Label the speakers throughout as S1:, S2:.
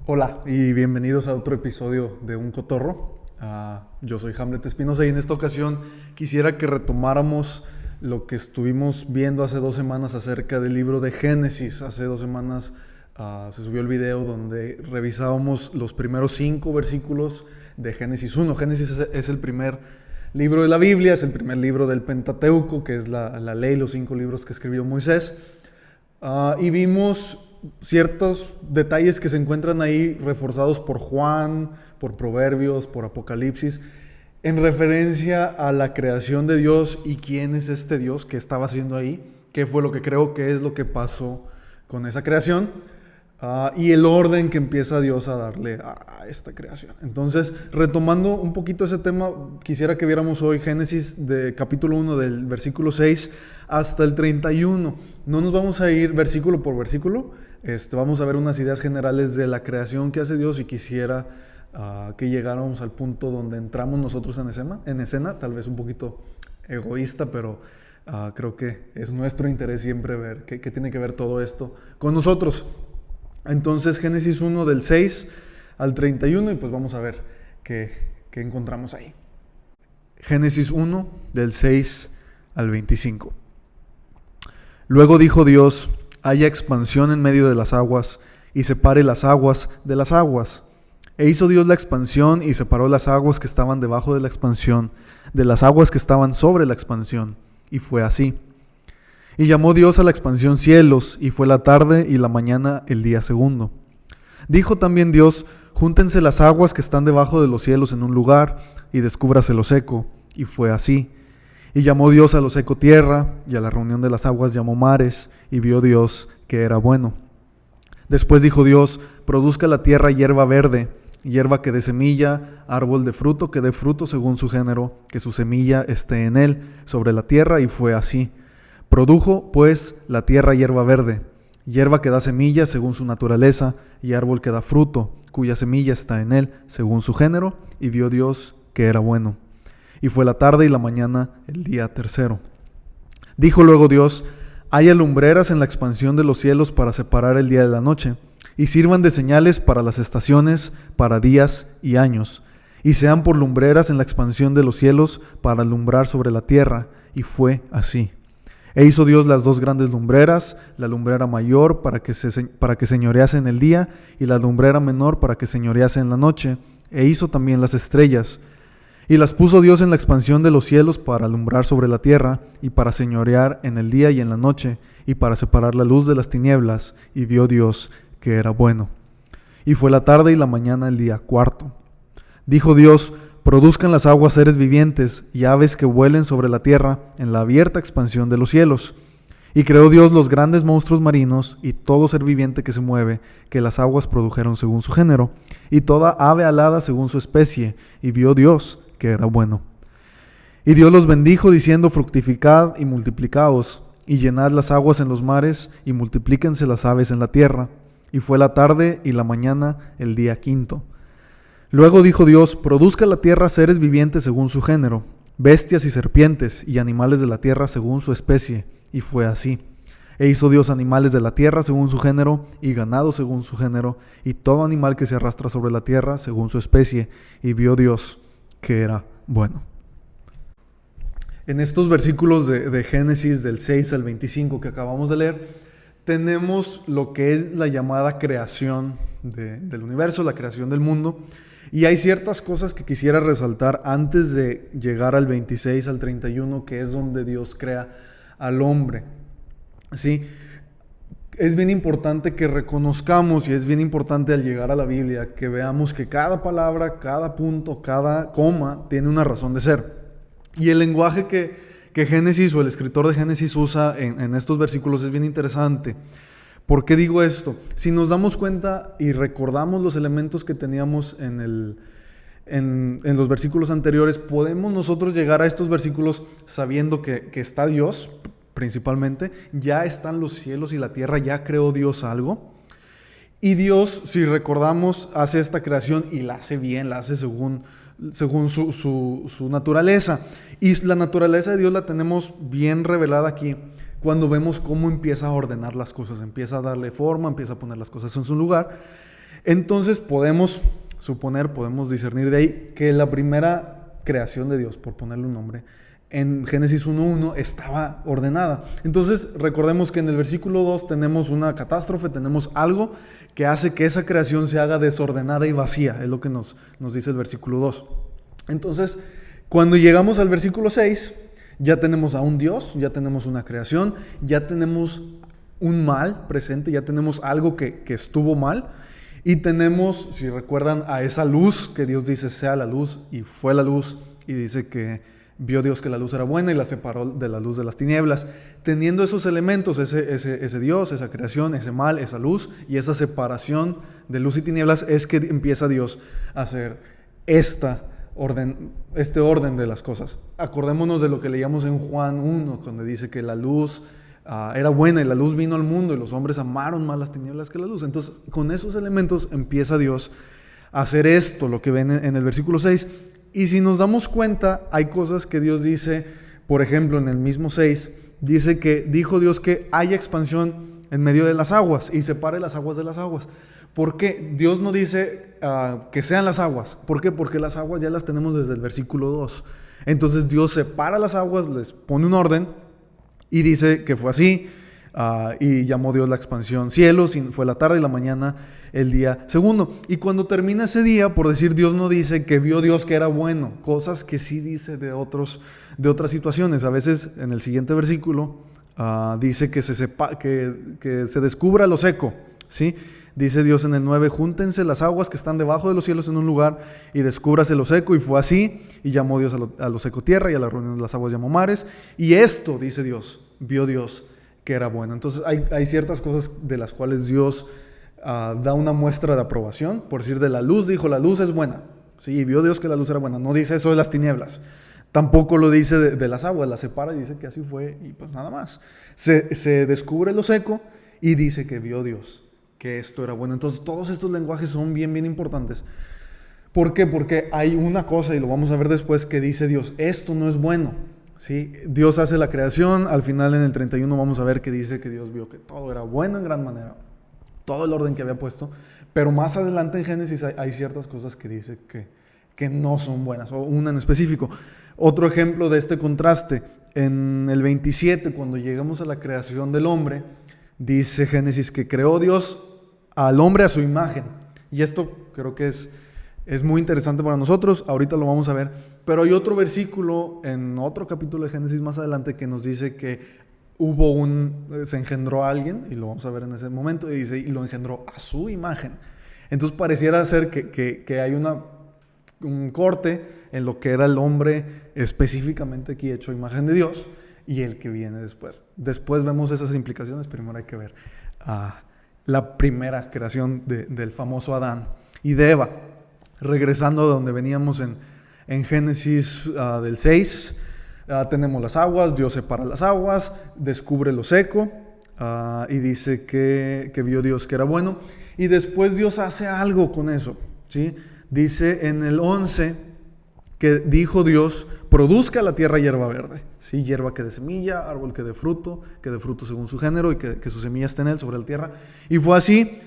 S1: Hola y bienvenidos a otro episodio de Un Cotorro. Yo soy Hamlet Espinosa y en esta ocasión quisiera que retomáramos lo que estuvimos viendo hace 2 semanas acerca del libro de Génesis. Hace 2 semanas se subió el video donde revisábamos los primeros 5 versículos de Génesis 1. Génesis es el primer libro de la Biblia, es el primer libro del Pentateuco, que es la ley, los 5 libros que escribió Moisés. Y vimos ciertos detalles que se encuentran ahí reforzados por Juan, por Proverbios, por Apocalipsis, en referencia a la creación de Dios y quién es este Dios que estaba haciendo ahí, qué fue lo que creo que es lo que pasó con esa creación, y el orden que empieza Dios a darle a esta creación. Entonces, retomando un poquito ese tema, quisiera que viéramos hoy Génesis de capítulo 1 del versículo 6 hasta el 31. No nos vamos a ir versículo por versículo, vamos a ver unas ideas generales de la creación que hace Dios y quisiera que llegáramos al punto donde entramos nosotros en escena, tal vez un poquito egoísta, pero creo que es nuestro interés siempre ver qué tiene que ver todo esto con nosotros. Entonces, Génesis 1 del 6 al 31 y pues vamos a ver qué encontramos ahí. Génesis 1 del 6 al 25. Luego dijo Dios: haya expansión en medio de las aguas y separe las aguas de las aguas. E hizo Dios la expansión y separó las aguas que estaban debajo de la expansión de las aguas que estaban sobre la expansión. Y fue así. Y llamó Dios a la expansión cielos, y fue la tarde y la mañana el día segundo. Dijo también Dios: júntense las aguas que están debajo de los cielos en un lugar, y descúbrase lo seco. Y fue así. Y llamó Dios a lo seco tierra, y a la reunión de las aguas llamó mares, y vio Dios que era bueno. Después dijo Dios: produzca la tierra hierba verde, hierba que dé semilla, árbol de fruto que dé fruto según su género, que su semilla esté en él, sobre la tierra, y fue así. Produjo, pues, la tierra hierba verde, hierba que da semilla según su naturaleza, y árbol que da fruto, cuya semilla está en él, según su género, y vio Dios que era bueno. Y fue la tarde y la mañana el día tercero. Dijo luego Dios: haya lumbreras en la expansión de los cielos para separar el día de la noche, y sirvan de señales para las estaciones, para días y años, y sean por lumbreras en la expansión de los cielos para alumbrar sobre la tierra. Y fue así. E hizo Dios las 2 grandes lumbreras, la lumbrera mayor para que señorease en el día, y la lumbrera menor para que señorease en la noche. E hizo también las estrellas. Y las puso Dios en la expansión de los cielos para alumbrar sobre la tierra, y para señorear en el día y en la noche, y para separar la luz de las tinieblas. Y vio Dios que era bueno. Y fue la tarde y la mañana el día cuarto. Dijo Dios: produzcan las aguas seres vivientes y aves que vuelen sobre la tierra en la abierta expansión de los cielos. Y creó Dios los grandes monstruos marinos y todo ser viviente que se mueve, que las aguas produjeron según su género, y toda ave alada según su especie, y vio Dios que era bueno. Y Dios los bendijo diciendo: fructificad y multiplicaos, y llenad las aguas en los mares, y multiplíquense las aves en la tierra. Y fue la tarde y la mañana el día quinto. Luego dijo Dios: produzca la tierra seres vivientes según su género, bestias y serpientes, y animales de la tierra según su especie. Y fue así. E hizo Dios animales de la tierra según su género, y ganado según su género, y todo animal que se arrastra sobre la tierra según su especie. Y vio Dios que era bueno. En estos versículos de Génesis del 6 al 25 que acabamos de leer, tenemos lo que es la llamada creación del universo, la creación del mundo. Y hay ciertas cosas que quisiera resaltar antes de llegar al 26 al 31, que es donde Dios crea al hombre. ¿Sí? Es bien importante que reconozcamos, y es bien importante al llegar a la Biblia, que veamos que cada palabra, cada punto, cada coma tiene una razón de ser. Y el lenguaje que Génesis o el escritor de Génesis usa en estos versículos es bien interesante. ¿Por qué digo esto? Si nos damos cuenta y recordamos los elementos que teníamos en los versículos anteriores, podemos nosotros llegar a estos versículos sabiendo que está Dios, principalmente, ya están los cielos y la tierra, ya creó Dios algo. Y Dios, si recordamos, hace esta creación y la hace bien, la hace según su naturaleza. Y la naturaleza de Dios la tenemos bien revelada aquí, cuando vemos cómo empieza a ordenar las cosas, empieza a darle forma, empieza a poner las cosas en su lugar. Entonces podemos suponer, podemos discernir de ahí que la primera creación de Dios, por ponerle un nombre, en Génesis 1:1 estaba ordenada. Entonces recordemos que en el versículo 2 tenemos una catástrofe, tenemos algo que hace que esa creación se haga desordenada y vacía, es lo que nos dice el versículo 2. Entonces, cuando llegamos al versículo 6, ya tenemos a un Dios, ya tenemos una creación, ya tenemos un mal presente, ya tenemos algo que estuvo mal, y tenemos, si recuerdan, a esa luz que Dios dice sea la luz, y fue la luz, y dice que vio Dios que la luz era buena y la separó de la luz de las tinieblas. Teniendo esos elementos, ese Dios, esa creación, ese mal, esa luz y esa separación de luz y tinieblas, es que empieza Dios a hacer este orden de las cosas. Acordémonos de lo que leíamos en Juan 1, donde dice que la luz era buena y la luz vino al mundo y los hombres amaron más las tinieblas que la luz. Entonces, con esos elementos empieza Dios a hacer esto, lo que ven en el versículo 6. Y si nos damos cuenta, hay cosas que Dios dice, por ejemplo, en el mismo 6, dice que dijo Dios que haya expansión en medio de las aguas y separe las aguas de las aguas. ¿Por qué? Dios no dice que sean las aguas. ¿Por qué? Porque las aguas ya las tenemos desde el versículo 2. Entonces Dios separa las aguas, les pone un orden y dice que fue así. Y llamó Dios la expansión cielos, y fue la tarde y la mañana el día segundo. Y cuando termina ese día, por decir, Dios no dice que vio Dios que era bueno, cosas que sí dice de otras situaciones. A veces en el siguiente versículo dice que se descubra lo seco, ¿sí? Dice Dios en el 9, júntense las aguas que están debajo de los cielos en un lugar y descúbrase lo seco, y fue así, y llamó Dios a lo seco tierra, y a la reunión de las aguas llamó mares, y esto, dice Dios, vio Dios que era bueno. Entonces hay ciertas cosas de las cuales Dios da una muestra de aprobación. Por decir, de la luz dijo, la luz es buena, ¿sí? Y vio Dios que la luz era buena. No dice eso de las tinieblas, tampoco lo dice de las aguas, las separa y dice que así fue, y pues nada más. Se descubre lo seco y dice que vio Dios que esto era bueno. Entonces todos estos lenguajes son bien importantes. ¿Por qué? Porque hay una cosa, y lo vamos a ver después, que dice Dios, esto no es bueno. ¿Sí? Dios hace la creación, al final en el 31 vamos a ver que dice que Dios vio que todo era bueno en gran manera, todo el orden que había puesto, pero más adelante en Génesis hay ciertas cosas que dice que no son buenas, o una en específico. Otro ejemplo de este contraste, en el 27, cuando llegamos a la creación del hombre, dice Génesis que creó Dios al hombre a su imagen, y esto creo que es muy interesante para nosotros, ahorita lo vamos a ver, pero hay otro versículo en otro capítulo de Génesis más adelante que nos dice que se engendró a alguien, y lo vamos a ver en ese momento, y dice, y lo engendró a su imagen. Entonces pareciera ser que hay un corte en lo que era el hombre específicamente aquí hecho a imagen de Dios, y el que viene después. Después vemos esas implicaciones, primero hay que ver la primera creación del famoso Adán y de Eva. Regresando a donde veníamos en Génesis del 6, tenemos las aguas, Dios separa las aguas, descubre lo seco, y dice que vio Dios que era bueno, y después Dios hace algo con eso, ¿sí? Dice en el 11 que dijo Dios, produzca la tierra hierba verde, ¿sí? Hierba que dé semilla, árbol que dé fruto según su género, y que su semilla esté en él sobre la tierra, y fue así.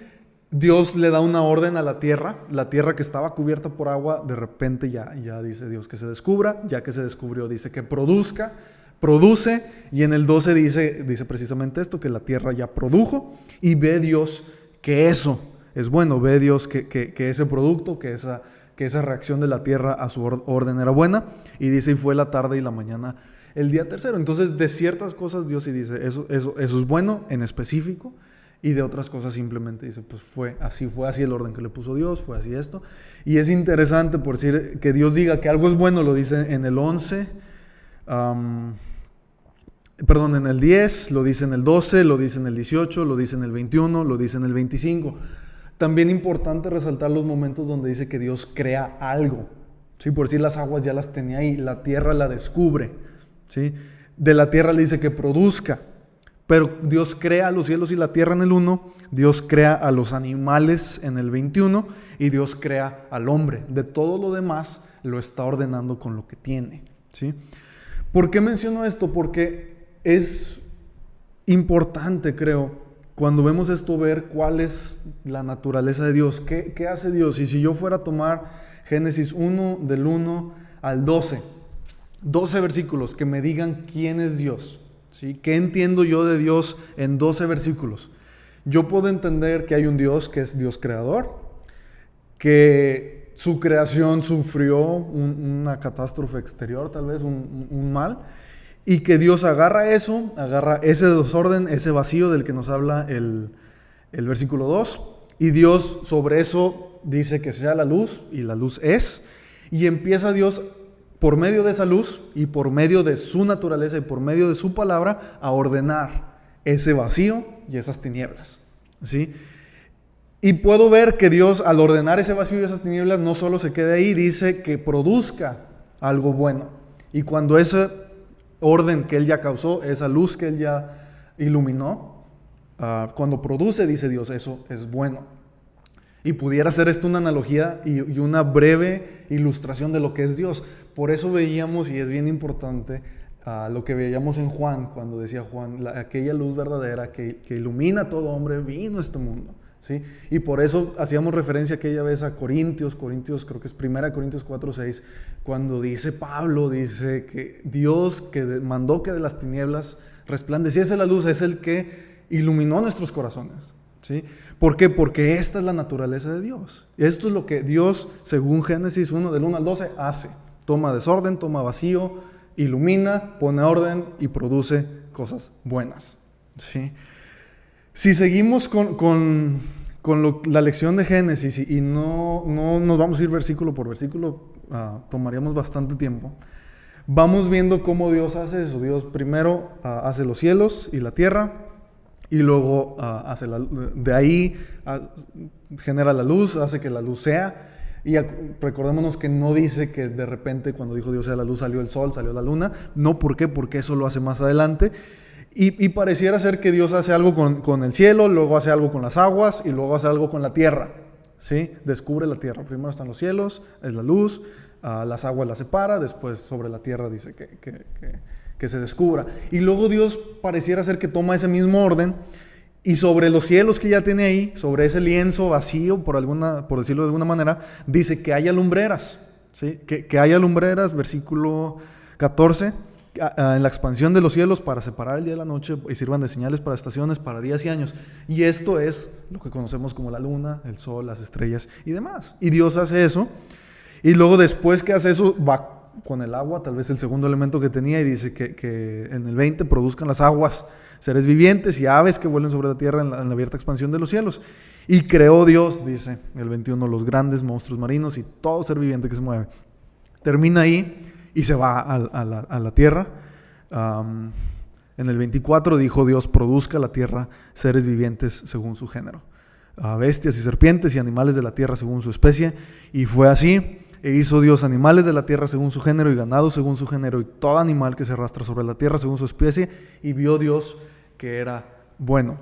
S1: Dios le da una orden a la tierra que estaba cubierta por agua, de repente ya dice Dios que se descubra, ya que se descubrió dice que produce, y en el 12 dice precisamente esto, que la tierra ya produjo, y ve Dios que eso es bueno, ve Dios que ese producto, que esa reacción de la tierra a su orden era buena, y dice, y fue la tarde y la mañana el día tercero. Entonces de ciertas cosas Dios sí dice, eso es bueno en específico, y de otras cosas simplemente dice, pues fue así el orden que le puso Dios, fue así esto. Y es interesante, por decir, que Dios diga que algo es bueno, lo dice en el 11, en el 10, lo dice en el 12, lo dice en el 18, lo dice en el 21, lo dice en el 25. También importante resaltar los momentos donde dice que Dios crea algo, ¿sí? Por decir, las aguas ya las tenía ahí, la tierra la descubre, ¿sí? De la tierra le dice que produzca. Pero Dios crea los cielos y la tierra en el 1, Dios crea a los animales en el 21, y Dios crea al hombre. De todo lo demás lo está ordenando con lo que tiene, ¿sí? ¿Por qué menciono esto? Porque es importante, creo, cuando vemos esto, ver cuál es la naturaleza de Dios, qué hace Dios. Y si yo fuera a tomar Génesis 1, del 1 al 12 versículos que me digan quién es Dios, ¿sí? ¿Qué entiendo yo de Dios en 12 versículos? Yo puedo entender que hay un Dios que es Dios creador, que su creación sufrió una catástrofe exterior, tal vez un mal, y que Dios agarra ese desorden, ese vacío del que nos habla el versículo 2, y Dios sobre eso dice que sea la luz, y la luz es, y empieza Dios por medio de esa luz, y por medio de su naturaleza, y por medio de su palabra, a ordenar ese vacío y esas tinieblas, ¿sí? Y puedo ver que Dios, al ordenar ese vacío y esas tinieblas, no solo se queda ahí, dice que produzca algo bueno. Y cuando ese orden que Él ya causó, esa luz que Él ya iluminó, cuando produce, dice Dios, eso es bueno. Y pudiera ser esto una analogía y una breve ilustración de lo que es Dios. Por eso veíamos, y es bien importante, lo que veíamos en Juan, cuando decía Juan, aquella luz verdadera que ilumina a todo hombre, vino a este mundo, ¿sí? Y por eso hacíamos referencia aquella vez a Corintios, creo que es 1 Corintios 4:6, cuando dice Pablo, dice que Dios que mandó que de las tinieblas resplandeciese la luz, es el que iluminó nuestros corazones, ¿sí? ¿Por qué? Porque esta es la naturaleza de Dios. Esto es lo que Dios, según Génesis 1, del 1 al 12, hace. Toma desorden, toma vacío, ilumina, pone orden y produce cosas buenas, ¿sí? Si seguimos con la lección de Génesis y no nos vamos a ir versículo por versículo, tomaríamos bastante tiempo. Vamos viendo cómo Dios hace eso. Dios primero hace los cielos y la tierra, y luego de ahí genera la luz, hace que la luz sea. Y recordémonos que no dice que de repente cuando dijo Dios sea la luz salió el sol, salió la luna. No, ¿por qué? Porque eso lo hace más adelante. Y pareciera ser que Dios hace algo con el cielo, luego hace algo con las aguas y luego hace algo con la tierra, ¿sí? Descubre la tierra. Primero están los cielos, es la luz, las aguas las separa, después sobre la tierra dice que se descubra. Y luego Dios pareciera ser que toma ese mismo orden y sobre los cielos que ya tiene ahí, sobre ese lienzo vacío, por decirlo de alguna manera, dice que haya lumbreras, ¿sí? Que haya lumbreras, versículo 14, en la expansión de los cielos para separar el día de la noche y sirvan de señales para estaciones, para días y años. Y esto es lo que conocemos como la luna, el sol, las estrellas y demás. Y Dios hace eso. Y luego después que hace eso, va con el agua, tal vez el segundo elemento que tenía, y dice que en el 20 produzcan las aguas seres vivientes y aves que vuelen sobre la tierra en la abierta expansión de los cielos. Y creó Dios, dice el 21, los grandes monstruos marinos y todo ser viviente que se mueve. Termina ahí y se va a la tierra. En el 24 dijo Dios, produzca la tierra seres vivientes según su género, bestias y serpientes y animales de la tierra según su especie. Y fue así. E hizo Dios animales de la tierra según su género y ganado según su género y todo animal que se arrastra sobre la tierra según su especie. Y vio Dios que era bueno.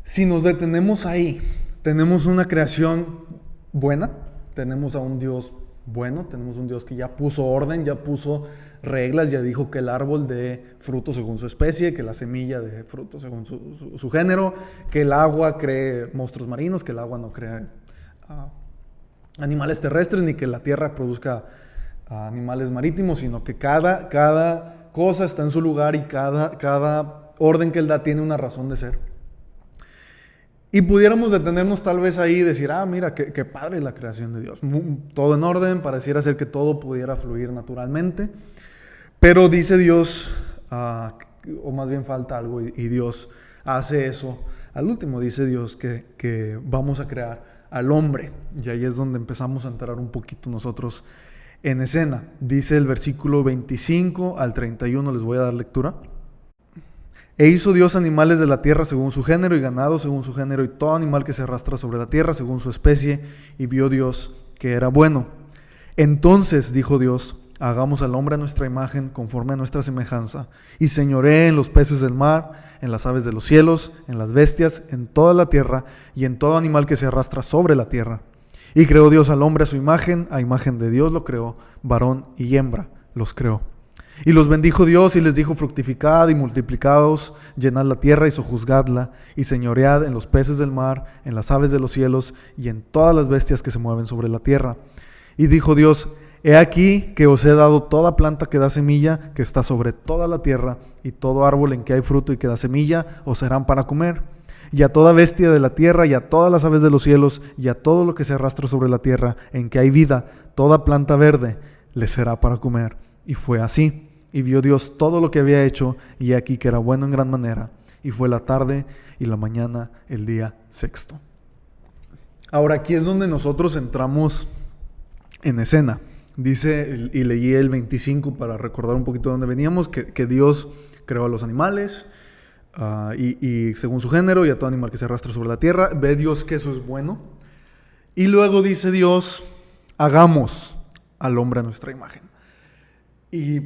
S1: Si nos detenemos ahí, tenemos una creación buena, tenemos a un Dios bueno, tenemos un Dios que ya puso orden, ya puso reglas, ya dijo que el árbol dé fruto según su especie, que la semilla dé fruto según su género, que el agua cree monstruos marinos, que el agua no cree animales terrestres, ni que la tierra produzca animales marítimos, sino que cada cosa está en su lugar y cada orden que Él da tiene una razón de ser. Y pudiéramos detenernos tal vez ahí y decir, mira, qué padre la creación de Dios. Todo en orden, pareciera ser que todo pudiera fluir naturalmente. Pero dice Dios, o más bien falta algo, y Dios hace eso. Al último dice Dios que vamos a crear al hombre. Y ahí es donde empezamos a entrar un poquito nosotros en escena. Dice el versículo 25 al 31, les voy a dar lectura. E hizo Dios animales de la tierra según su género y ganado según su género y todo animal que se arrastra sobre la tierra según su especie, y vio Dios que era bueno. Entonces dijo Dios, hagamos al hombre a nuestra imagen conforme a nuestra semejanza, y señoree en los peces del mar, en las aves de los cielos, en las bestias, en toda la tierra y en todo animal que se arrastra sobre la tierra. Y creó Dios al hombre a su imagen, a imagen de Dios lo creó, varón y hembra los creó. Y los bendijo Dios y les dijo: fructificad y multiplicaos, llenad la tierra y sojuzgadla, y señoread en los peces del mar, en las aves de los cielos y en todas las bestias que se mueven sobre la tierra. Y dijo Dios: he aquí que os he dado toda planta que da semilla, que está sobre toda la tierra, y todo árbol en que hay fruto y que da semilla, os serán para comer. Y a toda bestia de la tierra, y a todas las aves de los cielos, y a todo lo que se arrastra sobre la tierra, en que hay vida, toda planta verde, les será para comer. Y fue así. Y vio Dios todo lo que había hecho, y aquí que era bueno en gran manera. Y fue la tarde y la mañana, el día sexto. Ahora aquí es donde nosotros entramos en escena. Dice, y leí el 25 para recordar un poquito de dónde veníamos, que Dios creó a los animales, y según su género, y a todo animal que se arrastra sobre la tierra. Ve Dios que eso es bueno. Y luego dice Dios: hagamos al hombre a nuestra imagen. Y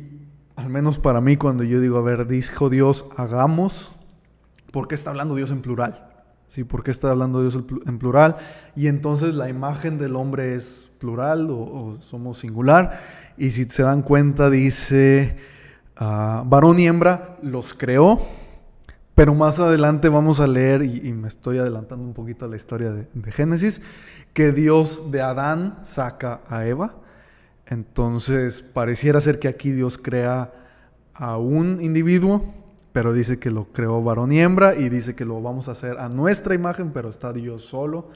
S1: al menos para mí, cuando yo digo, a ver, dijo Dios, hagamos, ¿por qué está hablando Dios en plural? ¿Sí? ¿Por qué está hablando Dios en plural? Y entonces la imagen del hombre es plural o somos singular. Y si se dan cuenta, dice, varón y hembra los creó. Pero más adelante vamos a leer, y me estoy adelantando un poquito a la historia de Génesis, que Dios de Adán saca a Eva. Entonces pareciera ser que aquí Dios crea a un individuo, pero dice que lo creó varón y hembra, y dice que lo vamos a hacer a nuestra imagen, pero está Dios solo.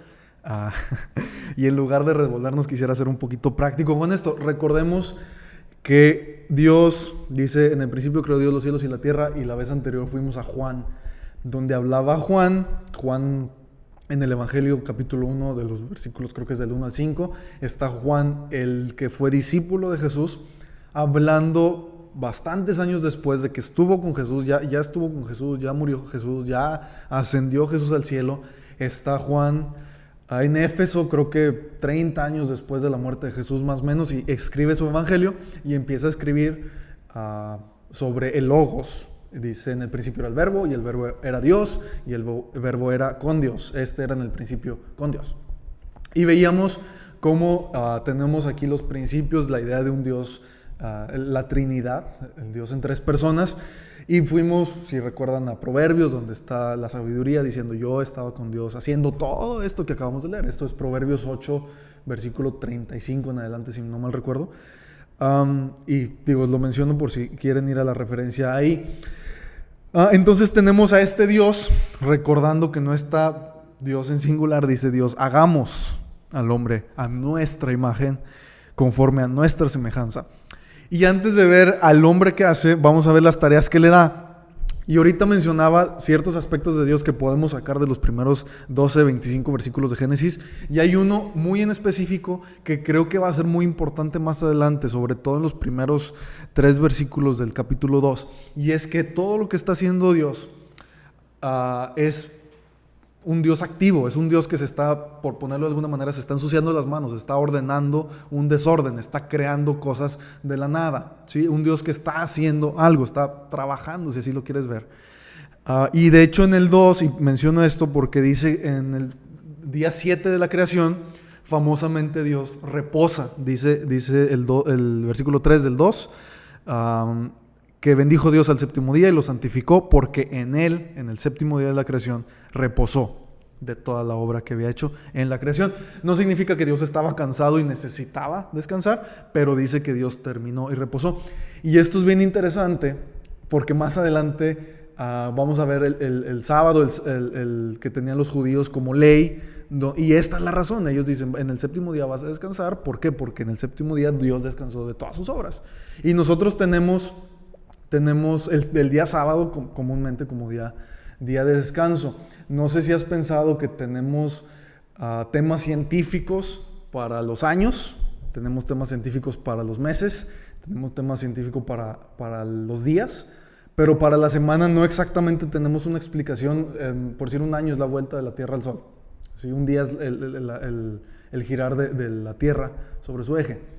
S1: Y en lugar de revolvernos, quisiera ser un poquito práctico con esto. Recordemos que Dios dice: en el principio creó Dios los cielos y la tierra. Y la vez anterior fuimos a Juan, donde hablaba Juan en el Evangelio capítulo 1 de los versículos, creo que es del 1 al 5, está Juan, el que fue discípulo de Jesús, hablando bastantes años después de que estuvo con Jesús, ya estuvo con Jesús, ya murió Jesús, ya ascendió Jesús al cielo. Está Juan en Éfeso, creo que 30 años después de la muerte de Jesús más o menos, y escribe su Evangelio y empieza a escribir sobre el Logos. Dice: en el principio era el verbo, y el verbo era Dios, y el verbo era con Dios. Este era en el principio con Dios. Y veíamos cómo tenemos aquí los principios, la idea de un Dios, la Trinidad, el Dios en tres personas. Y fuimos, si recuerdan, a Proverbios, donde está la sabiduría diciendo: yo estaba con Dios haciendo todo esto que acabamos de leer. Esto es Proverbios 8, versículo 35 en adelante, si no mal recuerdo. Y digo, lo menciono por si quieren ir a la referencia ahí. Entonces tenemos a este Dios, recordando que no está Dios en singular. Dice Dios: hagamos al hombre a nuestra imagen, conforme a nuestra semejanza. Y antes de ver al hombre que hace, vamos a ver las tareas que le da. Y ahorita mencionaba ciertos aspectos de Dios que podemos sacar de los primeros 12, 25 versículos de Génesis. Y hay uno muy en específico que creo que va a ser muy importante más adelante, sobre todo en los primeros 3 versículos del capítulo 2. Y es que todo lo que está haciendo Dios es un Dios activo, es un Dios que se está, por ponerlo de alguna manera, se está ensuciando las manos, está ordenando un desorden, está creando cosas de la nada, ¿sí? Un Dios que está haciendo algo, está trabajando, si así lo quieres ver. Y de hecho en el 2, y menciono esto porque dice en el día 7 de la creación, famosamente Dios reposa, dice el versículo 3 del 2, que bendijo Dios al séptimo día y lo santificó, porque en él, en el séptimo día de la creación, reposó de toda la obra que había hecho en la creación. No significa que Dios estaba cansado y necesitaba descansar, pero dice que Dios terminó y reposó. Y esto es bien interesante porque más adelante vamos a ver el sábado, el que tenían los judíos como ley. Y esta es la razón. Ellos dicen: en el séptimo día vas a descansar. ¿Por qué? Porque en el séptimo día Dios descansó de todas sus obras. Y nosotros tenemos el día sábado comúnmente como día de descanso. No sé si has pensado que tenemos temas científicos para los años, tenemos temas científicos para los meses, tenemos temas científicos para los días, pero para la semana no exactamente tenemos una explicación. Por decir, un año es la vuelta de la Tierra al Sol. ¿Sí? Un día es el girar de la Tierra sobre su eje.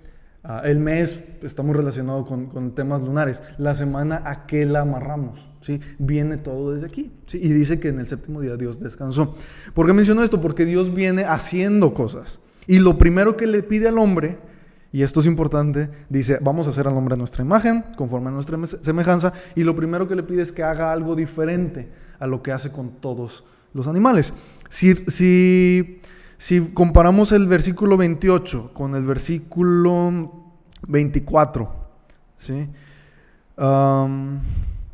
S1: El mes está muy relacionado con temas lunares. La semana, ¿a qué la amarramos? ¿Sí? Viene todo desde aquí, ¿sí? Y dice que en el séptimo día Dios descansó. ¿Por qué menciono esto? Porque Dios viene haciendo cosas. Y lo primero que le pide al hombre y esto es importante, dice, vamos a hacer al hombre a nuestra imagen, conforme a nuestra semejanza, y lo primero que le pide es que haga algo diferente a lo que hace con todos los animales. Si comparamos el versículo 28 con el versículo 24, ¿sí?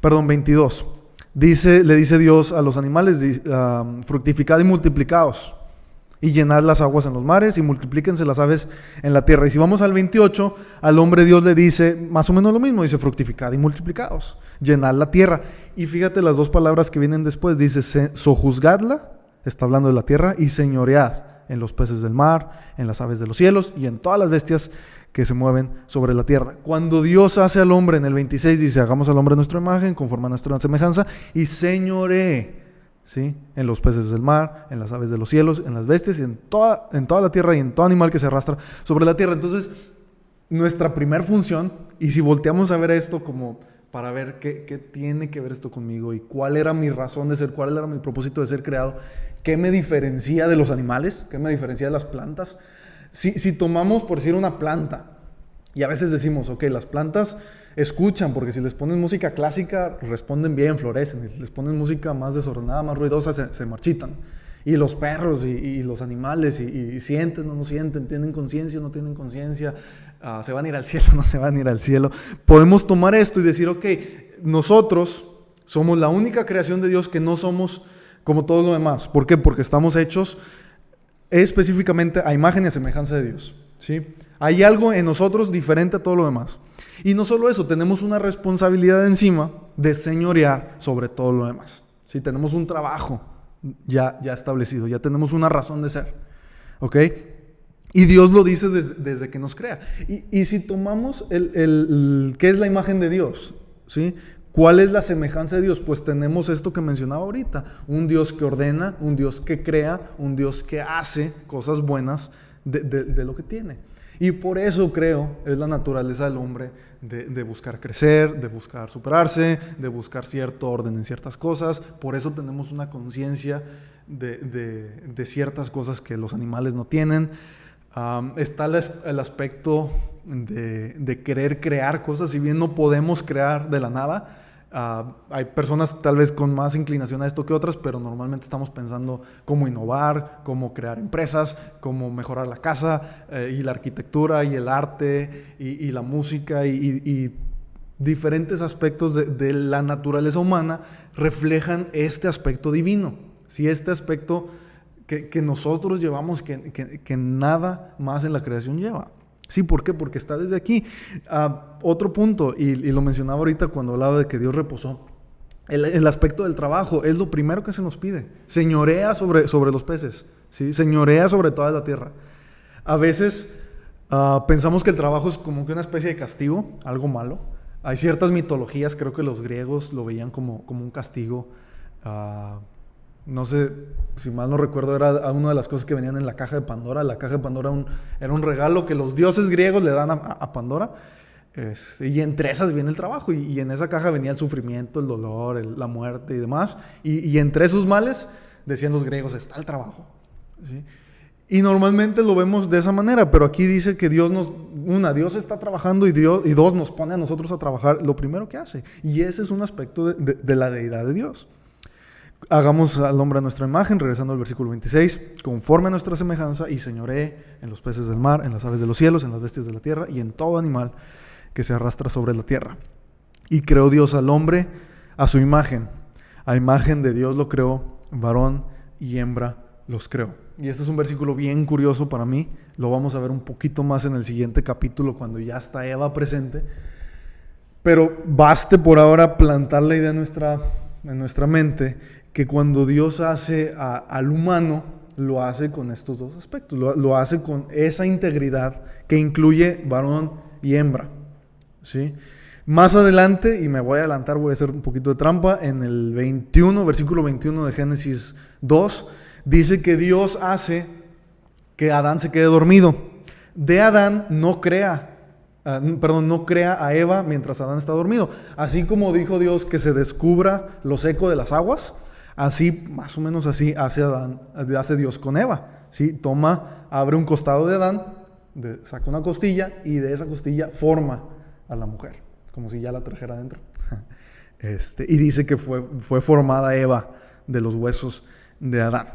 S1: 22, le dice Dios a los animales, fructificad y multiplicaos, y llenad las aguas en los mares, y multiplíquense las aves en la tierra. Y si vamos al 28, al hombre Dios le dice más o menos lo mismo, dice fructificad y multiplicaos, llenad la tierra. Y fíjate las dos palabras que vienen después, dice sojuzgadla, está hablando de la tierra, y señoread en los peces del mar, en las aves de los cielos, y en todas las bestias que se mueven sobre la tierra. Cuando Dios hace al hombre, en el 26 dice, hagamos al hombre a nuestra imagen, conforme a nuestra semejanza, y señoree, ¿sí? En los peces del mar, en las aves de los cielos, en las bestias, y en toda la tierra, y en todo animal que se arrastra sobre la tierra. Entonces, nuestra primer función, y si volteamos a ver esto como para ver qué tiene que ver esto conmigo, y cuál era mi razón de ser, cuál era mi propósito de ser creado, qué me diferencia de los animales, qué me diferencia de las plantas. Si tomamos, por decir, una planta, y a veces decimos, ok, las plantas escuchan, porque si les pones música clásica, responden bien, florecen, y si les pones música más desordenada, más ruidosa, se marchitan. Y los perros y los animales, y sienten o no sienten, tienen conciencia o no tienen conciencia, se van a ir al cielo o no se van a ir al cielo. Podemos tomar esto y decir, ok, nosotros somos la única creación de Dios que no somos como todo lo demás. ¿Por qué? Porque estamos hechos específicamente a imagen y a semejanza de Dios, ¿sí? Hay algo en nosotros diferente a todo lo demás. Y no solo eso, tenemos una responsabilidad encima de señorear sobre todo lo demás, ¿sí? Tenemos un trabajo ya establecido, ya tenemos una razón de ser, ¿ok? Y Dios lo dice desde que nos crea. Y si tomamos ¿qué es la imagen de Dios? ¿Sí? ¿Cuál es la semejanza de Dios? Pues tenemos esto que mencionaba ahorita, un Dios que ordena, un Dios que crea, un Dios que hace cosas buenas de lo que tiene. Y por eso creo, es la naturaleza del hombre de buscar crecer, de buscar superarse, de buscar cierto orden en ciertas cosas. Por eso tenemos una conciencia de ciertas cosas que los animales no tienen. Está el aspecto de querer crear cosas, si bien no podemos crear de la nada. Hay personas tal vez con más inclinación a esto que otras, pero normalmente estamos pensando cómo innovar, cómo crear empresas, cómo mejorar la casa, y la arquitectura y el arte y la música y diferentes aspectos de la naturaleza humana reflejan este aspecto divino. Si este aspecto que nosotros llevamos, que nada más en la creación lleva. Sí, ¿por qué? Porque está desde aquí. Otro punto, y lo mencionaba ahorita cuando hablaba de que Dios reposó, el aspecto del trabajo es lo primero que se nos pide. Señorea sobre los peces, ¿sí? Señorea sobre toda la tierra. A veces pensamos que el trabajo es como que una especie de castigo, algo malo. Hay ciertas mitologías, creo que los griegos lo veían como un castigo. No sé, si mal no recuerdo, era una de las cosas que venían en la caja de Pandora. La caja de Pandora era un regalo que los dioses griegos le dan a Pandora. Y entre esas viene el trabajo. Y en esa caja venía el sufrimiento, el dolor, la muerte y demás. Y entre esos males, decían los griegos, está el trabajo, ¿sí? Y normalmente lo vemos de esa manera. Pero aquí dice que Dios está trabajando y dos nos pone a nosotros a trabajar lo primero que hace. Y ese es un aspecto de la deidad de Dios. Hagamos al hombre a nuestra imagen, regresando al versículo 26, conforme a nuestra semejanza, y señoree en los peces del mar, en las aves de los cielos, en las bestias de la tierra, y en todo animal que se arrastra sobre la tierra. Y creó Dios al hombre a su imagen. A imagen de Dios lo creó, varón y hembra los creó. Y este es un versículo bien curioso para mí. Lo vamos a ver un poquito más en el siguiente capítulo, cuando ya está Eva presente. Pero baste por ahora plantar la idea en nuestra mente, que cuando Dios hace al humano, lo hace con estos dos aspectos, lo hace con esa integridad que incluye varón y hembra, ¿sí? Más adelante, y me voy a adelantar, voy a hacer un poquito de trampa, en el versículo 21 de Génesis 2, dice que Dios hace que Adán se quede dormido. De Adán no crea a Eva mientras Adán está dormido. Así como dijo Dios que se descubra lo seco de las aguas, así, más o menos así, hace Dios con Eva, ¿sí? Abre un costado de Adán saca una costilla y de esa costilla forma a la mujer, como si ya la trajera adentro. Y dice que fue formada Eva de los huesos de Adán.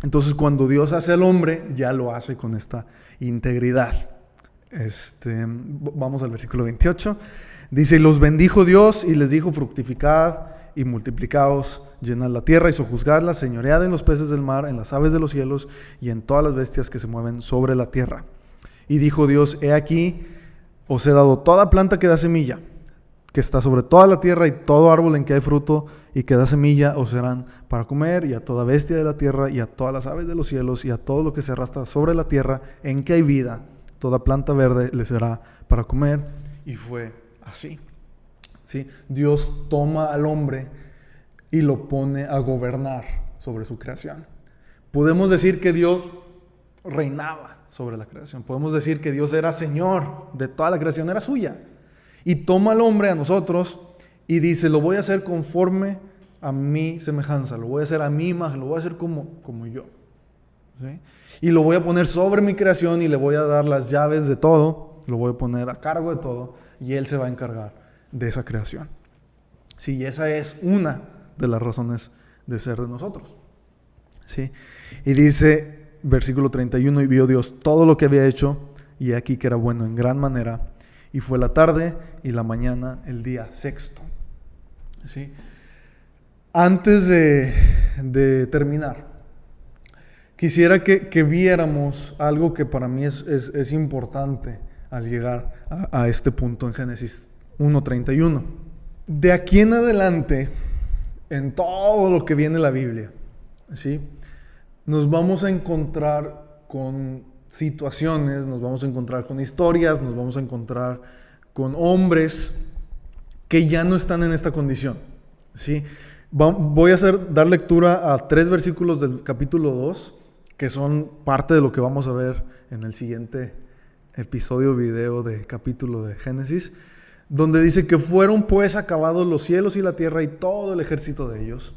S1: Entonces, cuando Dios hace al hombre, ya lo hace con esta integridad. Vamos al versículo 28. Dice: y los bendijo Dios y les dijo: fructificad y multiplicaos, llenad la tierra y sojuzgadla, señoread en los peces del mar, en las aves de los cielos y en todas las bestias que se mueven sobre la tierra. Y dijo Dios: he aquí, os he dado toda planta que da semilla, que está sobre toda la tierra, y todo árbol en que hay fruto y que da semilla os serán para comer, y a toda bestia de la tierra y a todas las aves de los cielos y a todo lo que se arrastra sobre la tierra en que hay vida, toda planta verde le será para comer. Y fue así. ¿Sí? Dios toma al hombre y lo pone a gobernar sobre su creación. Podemos decir que Dios reinaba sobre la creación. Podemos decir que Dios era Señor de toda la creación, era suya. Y toma al hombre, a nosotros, y dice: lo voy a hacer conforme a mi semejanza, lo voy a hacer a mi imagen, lo voy a hacer como yo. ¿Sí? Y lo voy a poner sobre mi creación y le voy a dar las llaves de todo, lo voy a poner a cargo de todo, y Él se va a encargar de esa creación. Sí, y esa es una de las razones de ser de nosotros. ¿Sí? Y dice, versículo 31, y vio Dios todo lo que había hecho, y aquí que era bueno en gran manera, y fue la tarde y la mañana el día sexto. ¿Sí? Antes de terminar, quisiera que viéramos algo que para mí es importante al llegar a este punto en Génesis 1:31. De aquí en adelante, en todo lo que viene en la Biblia, ¿sí?, nos vamos a encontrar con situaciones, nos vamos a encontrar con historias, nos vamos a encontrar con hombres que ya no están en esta condición. ¿Sí? Voy a dar lectura a 3 versículos del capítulo 2, que son parte de lo que vamos a ver en el siguiente episodio video de capítulo de Génesis, donde dice que fueron pues acabados los cielos y la tierra y todo el ejército de ellos.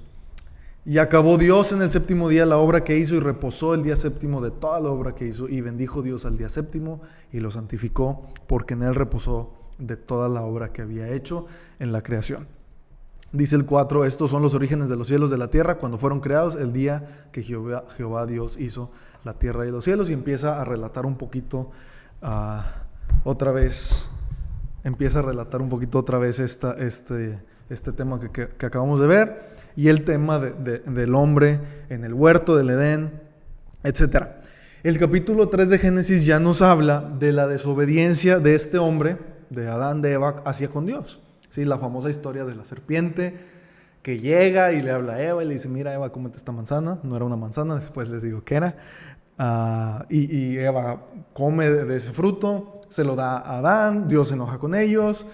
S1: Y acabó Dios en el séptimo día la obra que hizo y reposó el día séptimo de toda la obra que hizo, y bendijo Dios al día séptimo y lo santificó, porque en él reposó de toda la obra que había hecho en la creación. Dice el 4, estos son los orígenes de los cielos de la tierra cuando fueron creados el día que Jehová Dios hizo la tierra y los cielos, y empieza a relatar un poquito otra vez este tema que acabamos de ver, y el tema del hombre en el huerto del Edén, etc. El capítulo 3 de Génesis ya nos habla de la desobediencia de este hombre, de Adán, de Eva, hacia con Dios. ¿Sí? La famosa historia de la serpiente que llega y le habla a Eva y le dice: mira, Eva, cómete esta manzana. No era una manzana, después les digo qué era. Y Eva come de ese fruto, se lo da a Adán, Dios se enoja con ellos.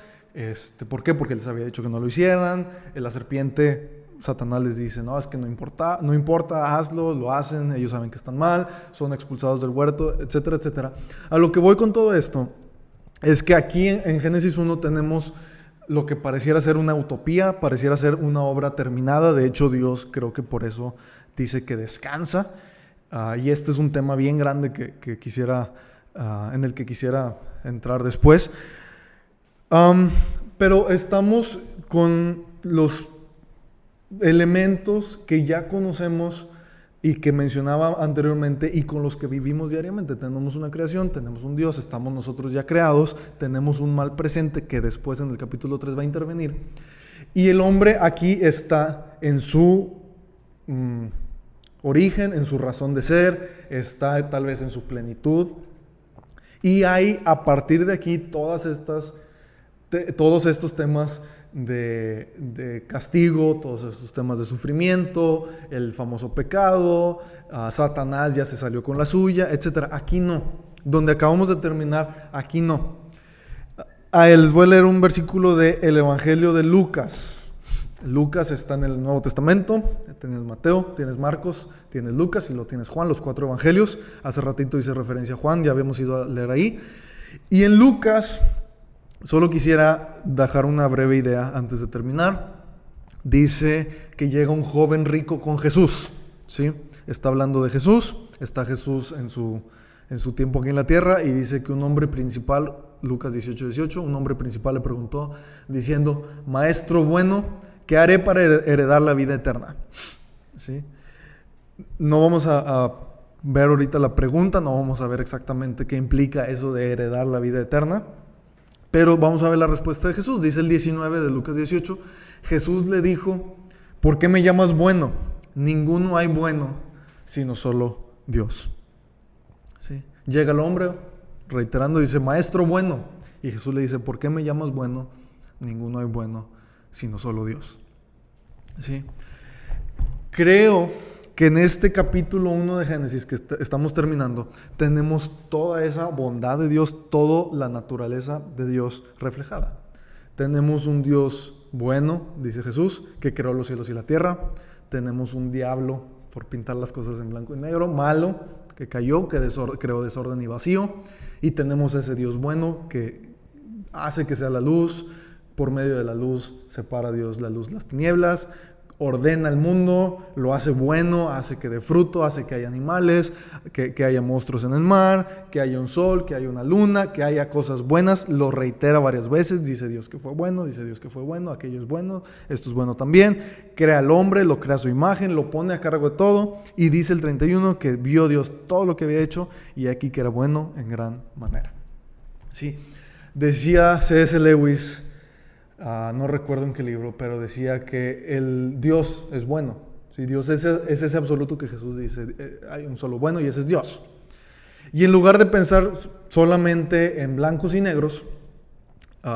S1: ¿Por qué? Porque les había dicho que no lo hicieran. La serpiente, Satanás les dice: no, es que no importa, hazlo, lo hacen, ellos saben que están mal, son expulsados del huerto, etcétera, etcétera. A lo que voy con todo esto es que aquí en Génesis 1 tenemos lo que pareciera ser una utopía, pareciera ser una obra terminada. De hecho, Dios creo que por eso dice que descansa. Y este es un tema bien grande en el que quisiera entrar después. Pero estamos con los elementos que ya conocemos y que mencionaba anteriormente y con los que vivimos diariamente. Tenemos una creación, tenemos un Dios, estamos nosotros ya creados, tenemos un mal presente que después en el capítulo 3 va a intervenir, y el hombre aquí está en su origen, en su razón de ser, está tal vez en su plenitud, y hay a partir de aquí todos estos temas de castigo, todos estos temas de sufrimiento, el famoso pecado, Satanás ya se salió con la suya, etc. Aquí no, donde acabamos de terminar, aquí no. Les voy a leer un versículo del Evangelio de Lucas. Lucas está en el Nuevo Testamento. Tienes Mateo, tienes Marcos, tienes Lucas y lo tienes Juan, los 4 evangelios. Hace ratito hice referencia a Juan, ya habíamos ido a leer ahí. Y en Lucas, solo quisiera dejar una breve idea antes de terminar. Dice que llega un joven rico con Jesús, ¿sí? Está hablando de Jesús, está Jesús en su en su tiempo aquí en la tierra, y dice que un hombre principal, Lucas 18:18, un hombre principal le preguntó diciendo: Maestro bueno, ¿qué haré para heredar la vida eterna? ¿Sí? No vamos a ver ahorita la pregunta, no vamos a ver exactamente qué implica eso de heredar la vida eterna, pero vamos a ver la respuesta de Jesús. Dice el 19 de Lucas 18, Jesús le dijo: ¿por qué me llamas bueno? Ninguno hay bueno, sino solo Dios. ¿Sí? Llega el hombre reiterando, dice: Maestro bueno. Y Jesús le dice: ¿por qué me llamas bueno? Ninguno hay bueno, sino solo Dios. ¿Sí? Creo que en este capítulo 1 de Génesis que estamos terminando, tenemos toda esa bondad de Dios, toda la naturaleza de Dios reflejada. Tenemos un Dios bueno, dice Jesús, que creó los cielos y la tierra. Tenemos un diablo, por pintar las cosas en blanco y negro, malo, que cayó, que creó desorden y vacío. Y tenemos ese Dios bueno que hace que sea la luz. Por medio de la luz separa Dios la luz, las tinieblas. Ordena el mundo, lo hace bueno, hace que dé fruto, hace que haya animales, que haya monstruos en el mar, que haya un sol, que haya una luna, que haya cosas buenas. Lo reitera varias veces, dice Dios que fue bueno, dice Dios que fue bueno, aquello es bueno, esto es bueno también. Crea al hombre, lo crea a su imagen, lo pone a cargo de todo, y dice el 31 que vio Dios todo lo que había hecho y aquí que era bueno en gran manera. Sí. Decía C.S. Lewis, no recuerdo en qué libro, pero decía que el Dios es bueno. ¿Sí? Dios es ese absoluto que Jesús dice: hay un solo bueno y ese es Dios. Y en lugar de pensar solamente en blancos y negros,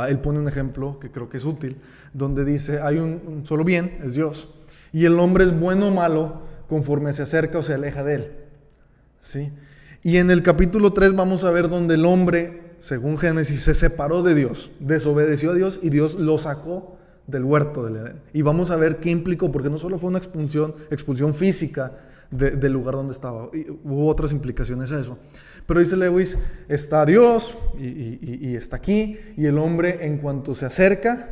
S1: él pone un ejemplo que creo que es útil, donde dice: hay un solo bien, es Dios, y el hombre es bueno o malo conforme se acerca o se aleja de él. ¿Sí? Y en el capítulo 3 vamos a ver donde el hombre, según Génesis, se separó de Dios, desobedeció a Dios y Dios lo sacó del huerto del Edén. Y vamos a ver qué implicó, porque no solo fue una expulsión física del lugar donde estaba, hubo otras implicaciones a eso. Pero dice Lewis, está Dios y está aquí, y el hombre, en cuanto se acerca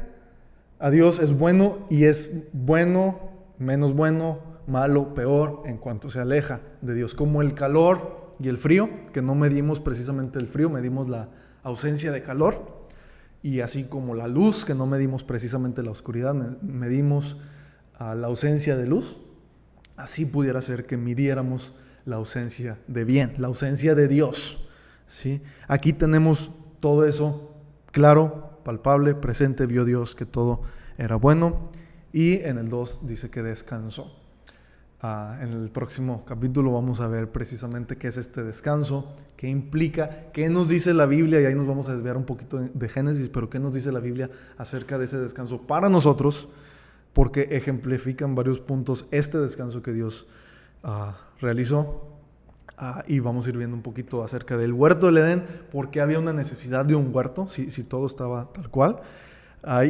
S1: a Dios, es bueno, y es bueno, menos bueno, malo, peor, en cuanto se aleja de Dios, como el calor y el frío, que no medimos precisamente el frío, medimos la ausencia de calor, y así como la luz, que no medimos precisamente la oscuridad, medimos la ausencia de luz. Así pudiera ser que midiéramos la ausencia de bien, la ausencia de Dios. ¿Sí? Aquí tenemos todo eso claro, palpable, presente. Vio Dios que todo era bueno, y en el 2 dice que descansó. En el próximo capítulo vamos a ver precisamente qué es este descanso, qué implica, qué nos dice la Biblia, y ahí nos vamos a desviar un poquito de Génesis, pero qué nos dice la Biblia acerca de ese descanso para nosotros, porque ejemplifica en varios puntos este descanso que Dios realizó. Y vamos a ir viendo un poquito acerca del huerto del Edén, porque había una necesidad de un huerto, si todo estaba tal cual.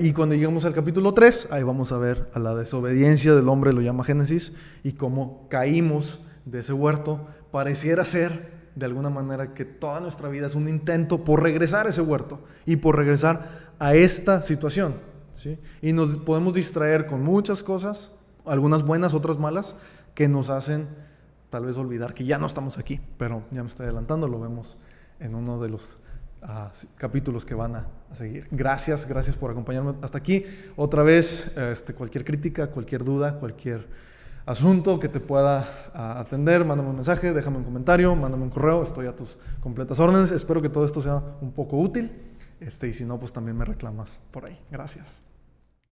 S1: Y cuando lleguemos al capítulo 3, ahí vamos a ver a la desobediencia del hombre, lo llama Génesis, y cómo caímos de ese huerto. Pareciera ser, de alguna manera, que toda nuestra vida es un intento por regresar a ese huerto y por regresar a esta situación, ¿sí? Y nos podemos distraer con muchas cosas, algunas buenas, otras malas, que nos hacen tal vez olvidar que ya no estamos aquí. Pero ya me estoy adelantando, lo vemos en uno de los capítulos que van a seguir. Gracias por acompañarme hasta aquí. Otra vez, cualquier crítica, cualquier duda, cualquier asunto que te pueda atender, mándame un mensaje, déjame un comentario, mándame un correo, estoy a tus completas órdenes. Espero que todo esto sea un poco útil, y si no, pues también me reclamas por ahí. Gracias.